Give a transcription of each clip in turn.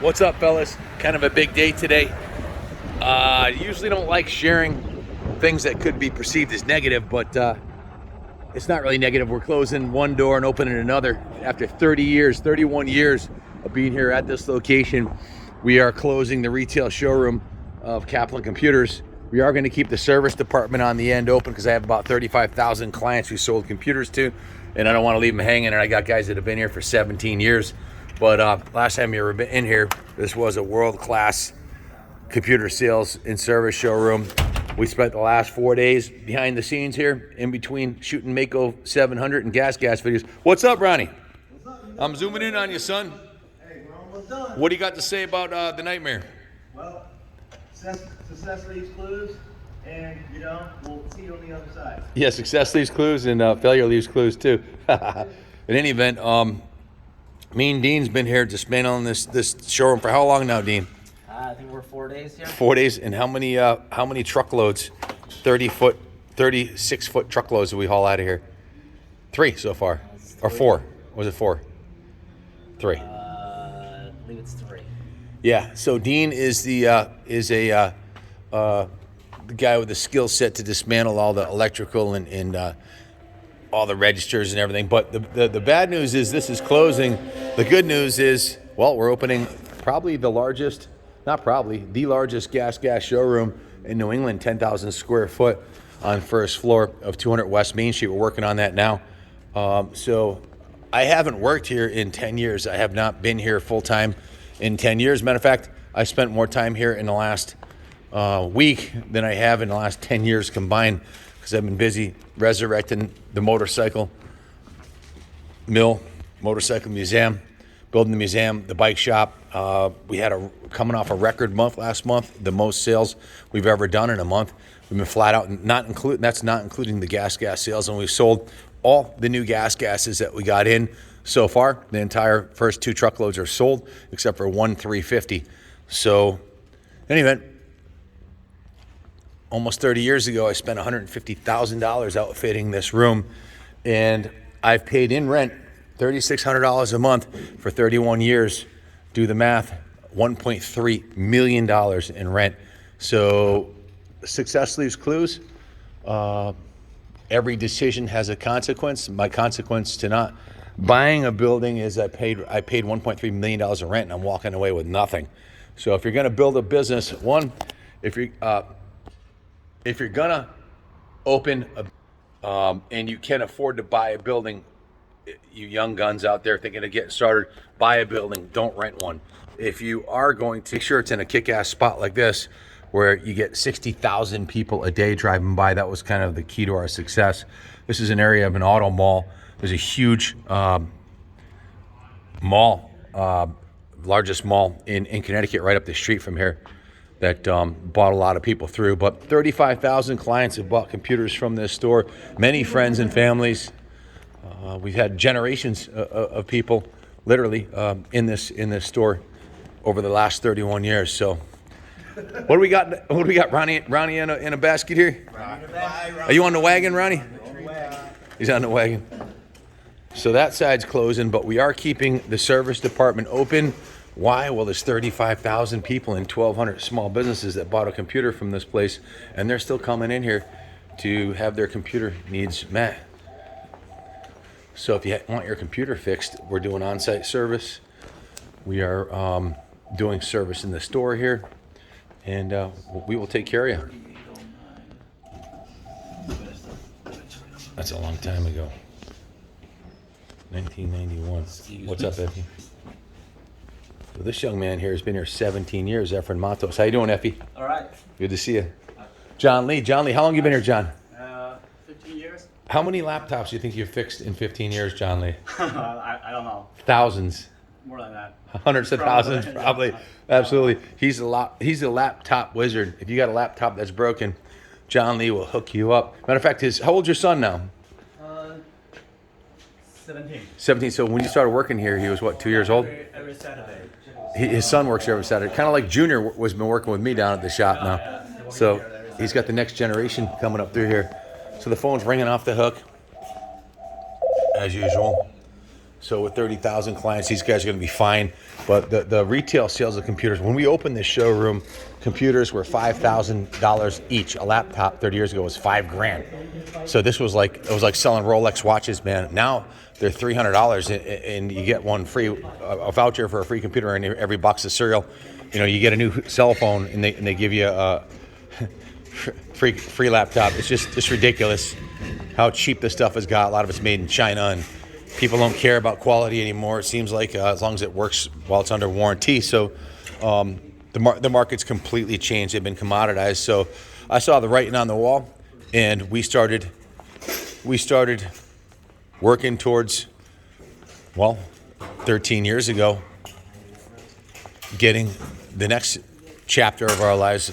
What's up, fellas? Kind of a big day today. I usually don't like sharing things that could be perceived as negative, but it's not really negative. We're closing one door and opening another. After 30 years, 31 years of being here at this location, we are closing the retail showroom of Kaplan Computers. We are going to keep the service department on the end open because I have about 35,000 clients we sold computers to, and I don't want to leave them hanging. And I got guys that have been here for 17 years. But last time you were in here, this was a world-class computer sales and service showroom. We spent the last 4 days behind the scenes here, in between shooting Mako 700 and gas videos. What's up, Ronnie? What's up? I'm zooming in on you, son. Hey, we're almost done. What do you got to say about the nightmare? Well, success leaves clues, and we'll see you on the other side. Yeah, success leaves clues, and failure leaves clues too. In any event, Mean Dean's been here dismantling this showroom for how long now, Dean? I think we're 4 days here. 4 days, and how many truckloads? 36-foot truckloads do we haul out of here? 3 so far, or 4? Was it 4? 3. I believe it's 3. Yeah. So Dean is the guy with the skill set to dismantle all the electrical and all the registers and everything. But the bad news is this is closing. The good news is, well, we're opening probably the largest gas showroom in New England, 10,000 square foot on first floor of 200 West Main Street. We're working on that now. So I haven't worked here in 10 years. I have not been here full time in 10 years. Matter of fact, I spent more time here in the last week than I have in the last 10 years combined, because I've been busy resurrecting the motorcycle museum, building the museum, the bike shop. We had coming off a record month last month, the most sales we've ever done in a month. We've been flat out, and that's not including the gas sales, and we've sold all the new gases that we got in so far. The entire first 2 truckloads are sold, except for one 350. So, in any event, almost 30 years ago, I spent $150,000 outfitting this room, and I've paid in rent $3,600 a month for 31 years. Do the math, $1.3 million in rent. So success leaves clues. Every decision has a consequence. My consequence to not buying a building is I paid $1.3 million in rent, and I'm walking away with nothing. So if you're going to build a business, if you're gonna open and you can afford to buy a building, you young guns out there thinking of getting started, buy a building, don't rent one. If you are going to, make sure it's in a kick-ass spot like this, where you get 60,000 people a day driving by. That was kind of the key to our success. This is an area of an auto mall. There's a huge mall, largest mall in Connecticut, right up the street from here, that bought a lot of people through. But 35,000 clients have bought computers from this store, many friends and families. We've had generations of people literally in this store over the last 31 years. So what do we got? Ronnie in a basket here? Are you on the wagon, Ronnie? He's on the wagon. So that side's closing, but we are keeping the service department open. Why? Well, there's 35,000 people and 1,200 small businesses that bought a computer from this place, and they're still coming in here to have their computer needs met. So if you want your computer fixed, we're doing on-site service. We are doing service in the store here, and we will take care of you. That's a long time ago. 1991. What's up, Effie? So this young man here has been here 17 years, Efren Matos. How you doing, Effie? All right. Good to see you. John Lee, how long you been here, John? 15 years? How many laptops do you think you've fixed in 15 years, John Lee? I don't know. Thousands. More than that. Hundreds of thousands, probably. Absolutely. He's a laptop wizard. If you got a laptop that's broken, John Lee will hook you up. Matter of fact, how old's your son now? 17. 17. So when you started working here, he was what, 2 years old? Every Saturday. His son works here every Saturday. Kind of like Junior has been working with me down at the shop now. So he's got the next generation coming up through here. So the phone's ringing off the hook, as usual. So with 30,000 clients, these guys are going to be fine. But the retail sales of computers, when we opened this showroom, computers were $5,000 each. A laptop 30 years ago was $5,000. So this was like, it was like selling Rolex watches, man. Now they're $300 and you get one free, a voucher for a free computer and every box of cereal. You know, you get a new cell phone and they give you a free laptop. It's just ridiculous how cheap this stuff has got. A lot of it's made in China and people don't care about quality anymore. It seems like as long as it works while it's under warranty. So the market's completely changed. They've been commoditized. So I saw the writing on the wall, and we started working towards, well, 13 years ago, getting the next chapter of our lives,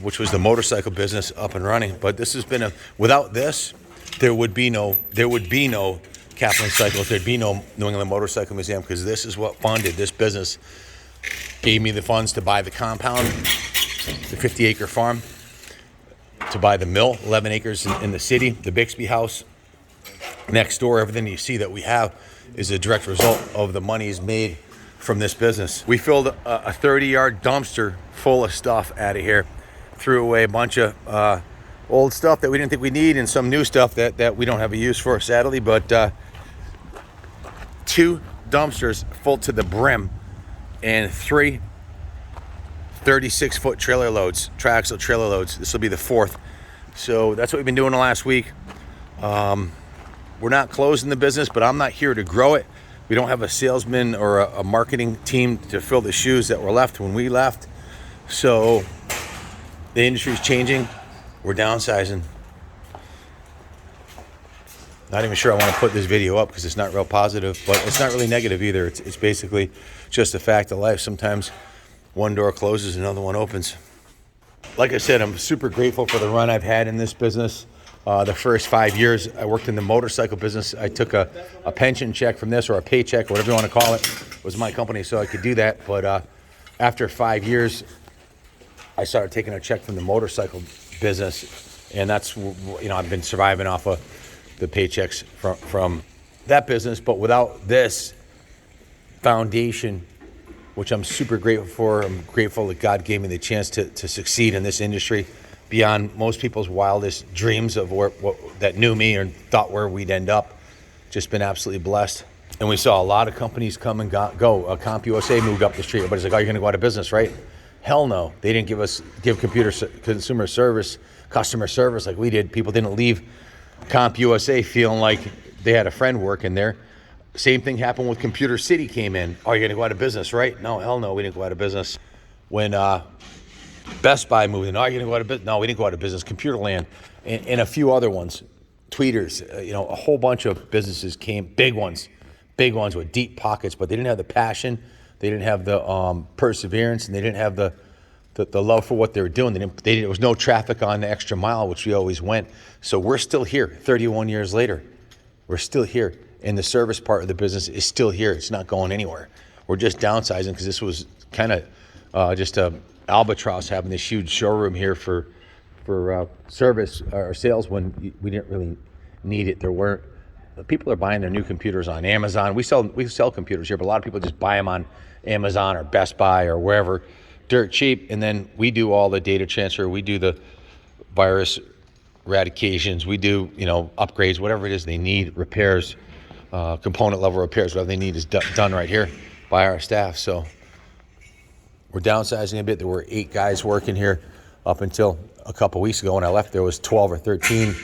which was the motorcycle business, up and running. But this has been without this, there would be no Kaplan Cycles, there'd be no New England Motorcycle Museum, because this is what funded this business. Gave me the funds to buy the compound, the 50-acre farm, to buy the mill, 11 acres in the city, the Bixby house next door. Everything you see that we have is a direct result of the monies made from this business. We filled a 30-yard dumpster full of stuff out of here, threw away a bunch of old stuff that we didn't think we need and some new stuff that we don't have a use for, sadly. But 2 dumpsters full to the brim and 3 36-foot trailer loads, triaxle trailer loads. This will be the 4th. So that's what we've been doing the last week. We're not closing the business, but I'm not here to grow it. We don't have a salesman or a marketing team to fill the shoes that were left when we left. So the industry's changing. We're downsizing. Not even sure I want to put this video up because it's not real positive, but it's not really negative either. It's basically just a fact of life. Sometimes one door closes, another one opens. Like I said, I'm super grateful for the run I've had in this business. The first 5 years I worked in the motorcycle business. I took a pension check from this, or a paycheck, whatever you want to call it. It was my company, so I could do that. But after 5 years, I started taking a check from the motorcycle business, and that's, you know, I've been surviving off of the paychecks from that business. But without this foundation, which I'm super grateful for, I'm grateful that God gave me the chance to succeed in this industry beyond most people's wildest dreams of that knew me and thought where we'd end up. Just been absolutely blessed. And we saw a lot of companies come and go. CompUSA moved up the street. Everybody's like, oh, you're going to go out of business, right? Hell no. They didn't give customer service like we did. People didn't leave CompUSA feeling like they had a friend working there. Same thing happened with Computer City came in. Oh, you're going to go out of business, right? No, hell no, we didn't go out of business. When Best Buy moved in, oh, you're going to go out of business? No, we didn't go out of business. Computerland and a few other ones. Tweeters, a whole bunch of businesses came, big ones with deep pockets, but they didn't have the passion, they didn't have the perseverance, and they didn't have the love for what they were doing. There was no traffic on the extra mile, which we always went. So we're still here 31 years later. We're still here. And the service part of the business is still here. It's not going anywhere. We're just downsizing because this was kind of just a albatross having this huge showroom here for service or sales when we didn't really need it. People are buying their new computers on Amazon. We sell computers here, but a lot of people just buy them on Amazon or Best Buy or wherever, dirt cheap. And then we do all the data transfer. We do the virus eradications. We do upgrades, whatever it is they need, repairs. Component level repairs, whatever they need is done right here by our staff. So we're downsizing a bit. There were 8 guys working here up until a couple weeks ago. When I left, there was 12 or 13.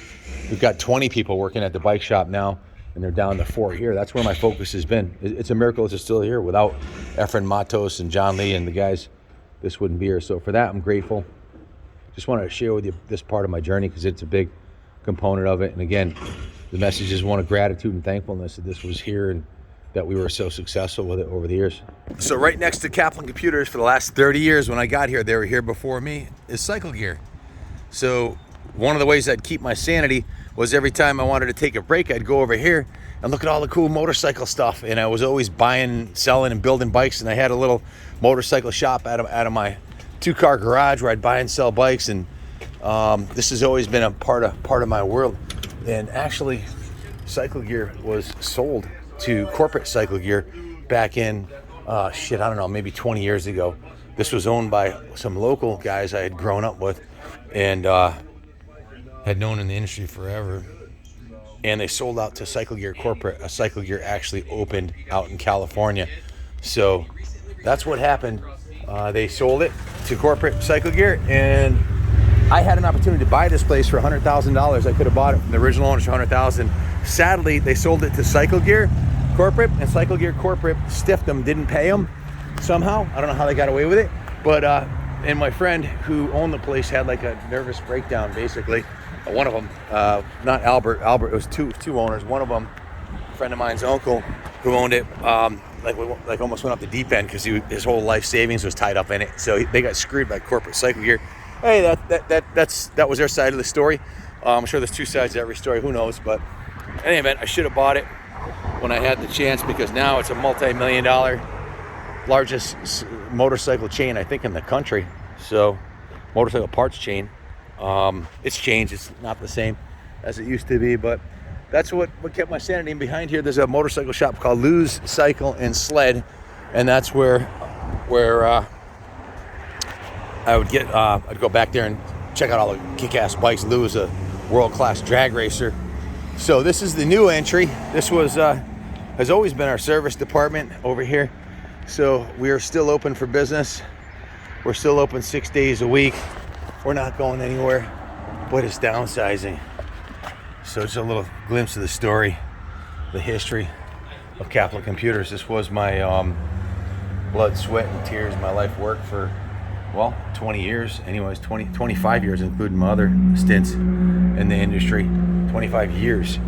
We've got 20 people working at the bike shop now, and they're down to 4 here. That's where my focus has been. It's a miracle it's still here. Without Efren Matos and John Lee and the guys, this wouldn't be here. So for that, I'm grateful. Just wanted to share with you this part of my journey because it's a big component of it. And again, the message is one of gratitude and thankfulness that this was here and that we were so successful with it over the years. So right next to Kaplan Computers for the last 30 years, when I got here, they were here before me, is Cycle Gear. So one of the ways I'd keep my sanity was every time I wanted to take a break, I'd go over here and look at all the cool motorcycle stuff. And I was always buying, selling, and building bikes. And I had a little motorcycle shop out of my 2-car garage where I'd buy and sell bikes. And this has always been a part of my world. And actually, Cycle Gear was sold to corporate cycle gear back in, I don't know, maybe 20 years ago. This was owned by some local guys I had grown up with and had known in the industry forever. And they sold out to Cycle Gear Corporate. A Cycle Gear actually opened out in California. So that's what happened. They sold it to corporate Cycle Gear, and I had an opportunity to buy this place for $100,000. I could have bought it from the original owners for $100,000. Sadly, they sold it to Cycle Gear Corporate, and Cycle Gear Corporate stiffed them, didn't pay them somehow. I don't know how they got away with it, but and my friend who owned the place had like a nervous breakdown, basically. One of them, not Albert, it was two owners. One of them, a friend of mine's uncle who owned it, like almost went off the deep end because his whole life savings was tied up in it. So they got screwed by corporate Cycle Gear. Hey, that was their side of the story. I'm sure there's two sides to every story. Who knows? But in any event, I should have bought it when I had the chance, because now it's a multi-million-dollar, largest motorcycle chain I think in the country. So motorcycle parts chain. It's changed. It's not the same as it used to be, but that's what kept my sanity. And behind here, there's a motorcycle shop called Lou's Cycle and Sled, and that's where I would get. I'd go back there and check out all the kick-ass bikes. Lou is a world-class drag racer. So this is the new entry. This was has always been our service department over here. So we are still open for business. We're still open 6 days a week. We're not going anywhere, but it's downsizing. So it's a little glimpse of the story, the history of Capital Computers. This was my blood, sweat, and tears, my life work for, 20 years. Anyways, 25 years, including my other stints in the industry. 25 years.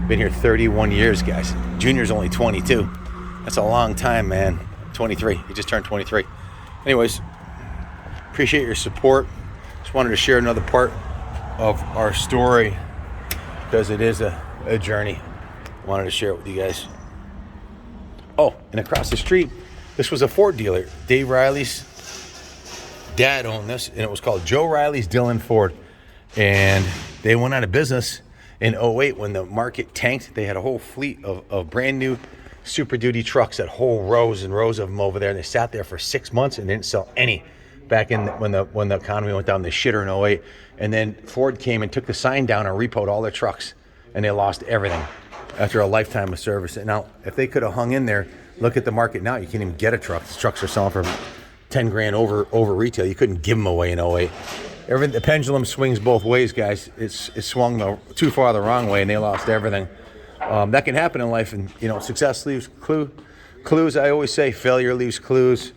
Been here 31 years, guys. Junior's only 22. That's a long time, man. 23. He just turned 23. Anyways, appreciate your support. Just wanted to share another part of our story because it is a journey. Wanted to share it with you guys. Oh, and across the street, this was a Ford dealer. Dave Riley's dad owned this, and it was called Joe Riley's Dillon Ford. And they went out of business in 08 when the market tanked. They had a whole fleet of brand new Super Duty trucks, that whole rows and rows of them over there. And they sat there for 6 months and didn't sell any. Back in when the economy went down the shitter in 08, and then Ford came and took the sign down and repoed all their trucks, and they lost everything after a lifetime of service. And now, if they could have hung in there, look at the market now. You can't even get a truck. These trucks are selling for 10 grand over retail. You couldn't give them away in 08. The pendulum swings both ways, guys. It swung too far the wrong way, and they lost everything. That can happen in life, and success leaves clues. I always say failure leaves clues.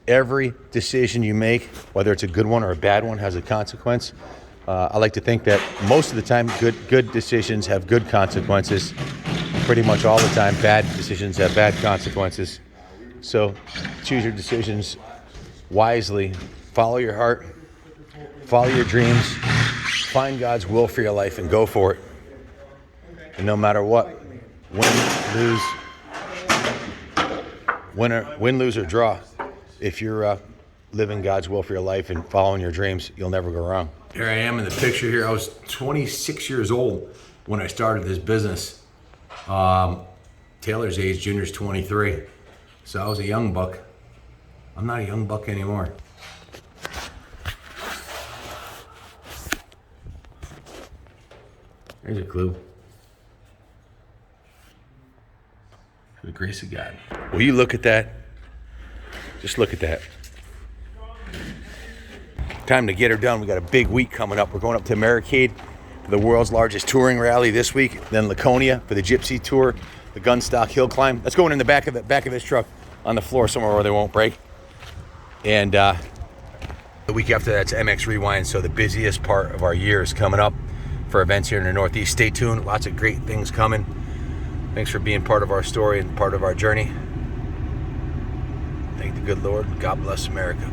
Every decision you make, whether it's a good one or a bad one, has a consequence. I like to think that most of the time, good decisions have good consequences. Pretty much all the time, bad decisions have bad consequences. So choose your decisions wisely. Follow your heart. Follow your dreams. Find God's will for your life and go for it. And no matter what, win, lose, or draw, if you're living God's will for your life and following your dreams, you'll never go wrong. Here I am in the picture here. I was 26 years old when I started this business. Taylor's age, Junior's 23. So I was a young buck. I'm not a young buck anymore. There's a clue. For the grace of God. Will you look at that? Just look at that. Time to get her done. We got a big week coming up. We're going up to Americade for the world's largest touring rally this week. Then Laconia for the Gypsy Tour, the Gunstock Hill Climb. That's going in the back of this truck on the floor somewhere where they won't break. And the week after that's MX Rewind. So the busiest part of our year is coming up for events here in the Northeast. Stay tuned. Lots of great things coming. Thanks for being part of our story and part of our journey. Thank the good Lord. God bless America.